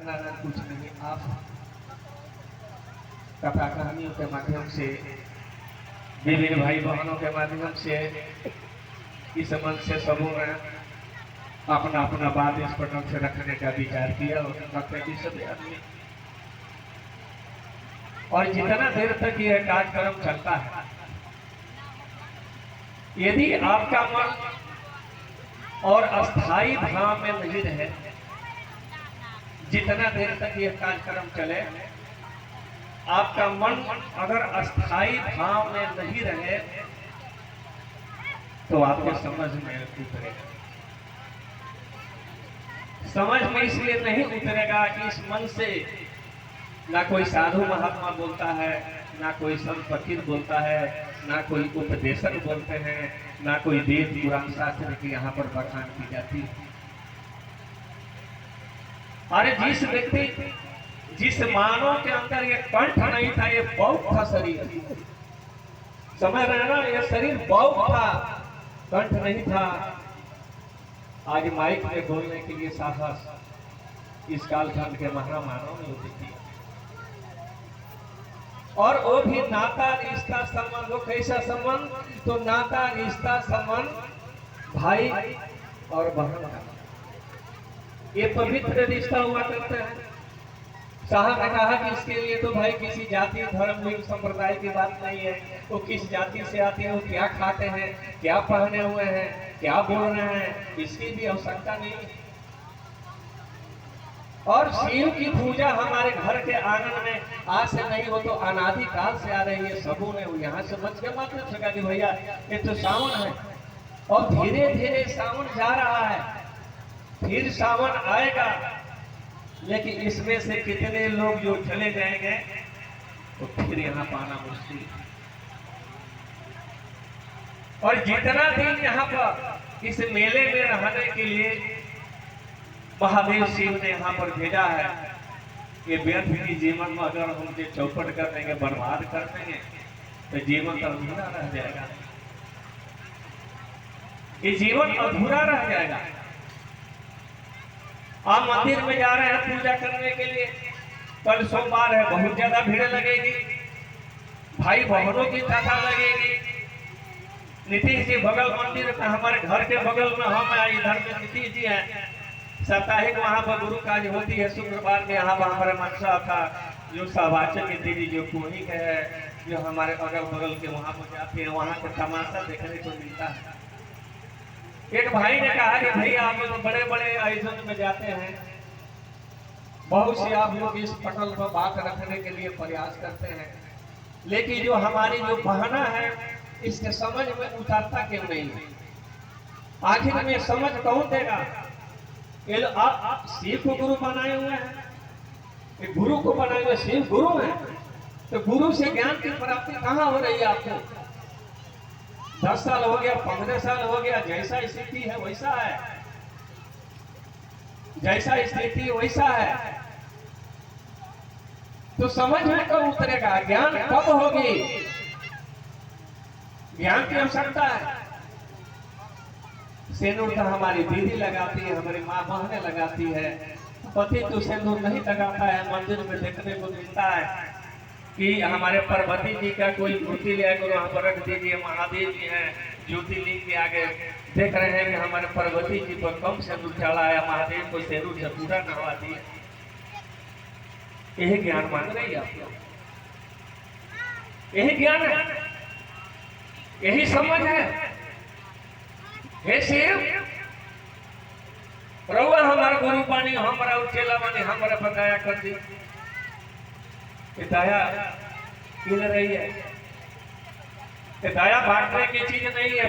नारायण कुछ नहीं, आप कथा कहानियों के माध्यम से, विभिन्न भाई बहनों के माध्यम से इस मन से सबों ने अपना अपना बात इस पटल से रखने का विचार किया और रखने की सभी आदमी। और जितना देर तक यह कार्यक्रम चलता है, यदि आपका मन और अस्थाई भाव में नहीं रहे, जितना देर तक यह कार्यक्रम चले, आपका मन अगर अस्थाई भाव में नहीं रहे तो आपके समझ में उतरेगा। समझ में इसलिए नहीं उतरेगा कि इस मन से ना कोई साधु महात्मा बोलता है, ना कोई संत फकीर बोलता है, ना कोई उपदेशक बोलते हैं, ना कोई वेद पुराण शास्त्र की यहाँ पर बखान की जाती है। अरे जिस व्यक्ति, जिस मानव के अंदर ये कंठ नहीं था, ये बहुत था शरीर, समझ रहे ना, ये शरीर बहुत था, कंठ नहीं था। आज माइक में बोलने के लिए साहस इस कालखंड के महामानव में होती थी। और वो भी नाता रिश्ता संबंध, वो कैसा संबंध? तो नाता रिश्ता संबंध भाई और बहन का, ये पवित्र रिश्ता हुआ करता है। साहब ने कहा कि इसके लिए तो भाई किसी जाति धर्म लिंग संप्रदाय की बात नहीं है, वो किस जाति से आते हैं, वो क्या खाते हैं, क्या पहने हुए हैं, क्या बोल रहे हैं, इसकी भी आवश्यकता नहीं है। और शिव की पूजा हमारे घर के आंगन में आज से नहीं, वो तो अनादि काल से आ रही है। सबों ने यहाँ से बच के मत नहीं सका कि भैया ये तो सावन है, और धीरे धीरे सावन जा रहा है, फिर सावन आएगा, लेकिन इसमें से कितने लोग जो चले जाएंगे तो फिर यहाँ पाना मुश्किल है। और जितना दिन यहाँ पर इस मेले में रहने के लिए महादेव शिव ने यहाँ पर भेजा है, ये व्यर्थ की जीवन में अगर हम ये चौपट कर देंगे, बर्बाद कर देंगे, तो जीवन तो अधूरा रह जाएगा। ये जीवन अधूरा रह जाएगा। आप मंदिर में जा रहे हैं पूजा करने के लिए, कल सोमवार है, बहुत ज्यादा भीड़ लगेगी, भाई बहनों की कथा लगेगी। नीतीश जी बगल मंदिर में, हमारे घर के बगल में हम है, इधर में नीतीश जी हैं, साप्ताहिक वहाँ पर गुरु काज होती है शुक्रवार के। यहाँ पर हमारे मनसा था जो सहवाचक दीदी जो कोही है, जो हमारे अगल बगल के वहाँ पर जाते हैं, वहाँ का तमाशा देखने को मिलता है। एक भाई ने कहा कि भैया आप लोग बड़े बड़े आयोजन में जाते हैं, बहुत से आप लोग इस पटल पर बात रखने के लिए प्रयास करते हैं, लेकिन जो हमारी जो बहना है इसके समझ में उतारता क्यों नहीं है? आखिर में समझ कौन देगा? ये आप शिव को गुरु बनाए हुए हैं, ये गुरु को बनाए हुए शिव गुरु है, तो गुरु से ज्ञान की प्राप्ति कहाँ हो रही है आपको? 10 साल हो गया, 15 साल हो गया, जैसा स्थिति है वैसा है, जैसा स्थिति वैसा है, तो समझ में कब उतरेगा? ज्ञान कब होगी? ज्ञान की आवश्यकता है। सेनूर तो हमारी दीदी लगाती है, हमारी माँ बहनें लगाती है, पति तो सेनूर नहीं लगाता है। मंदिर में देखने को मिलता है कि हमारे पार्वती जी का कोई मूर्ति ले आकर वहाँ पर रख दीजिए, महादेव जी हैं ज्योतिर्लिंग के आगे, देख रहे हैं कि हमारे पार्वती जी पर कम सेनूर चढ़ा है, महादेव को सेनूर से पूरा नहवा दिए। यही ज्ञान मांग रही है आप लोग, यही ज्ञान है, यही समझ है। हे शिव, रउआ हमारा गुरु पानी, हमारा उचेला मानी, हमारा बताया कर दी। दया मिल रही है, दया बांटने की चीज नहीं है।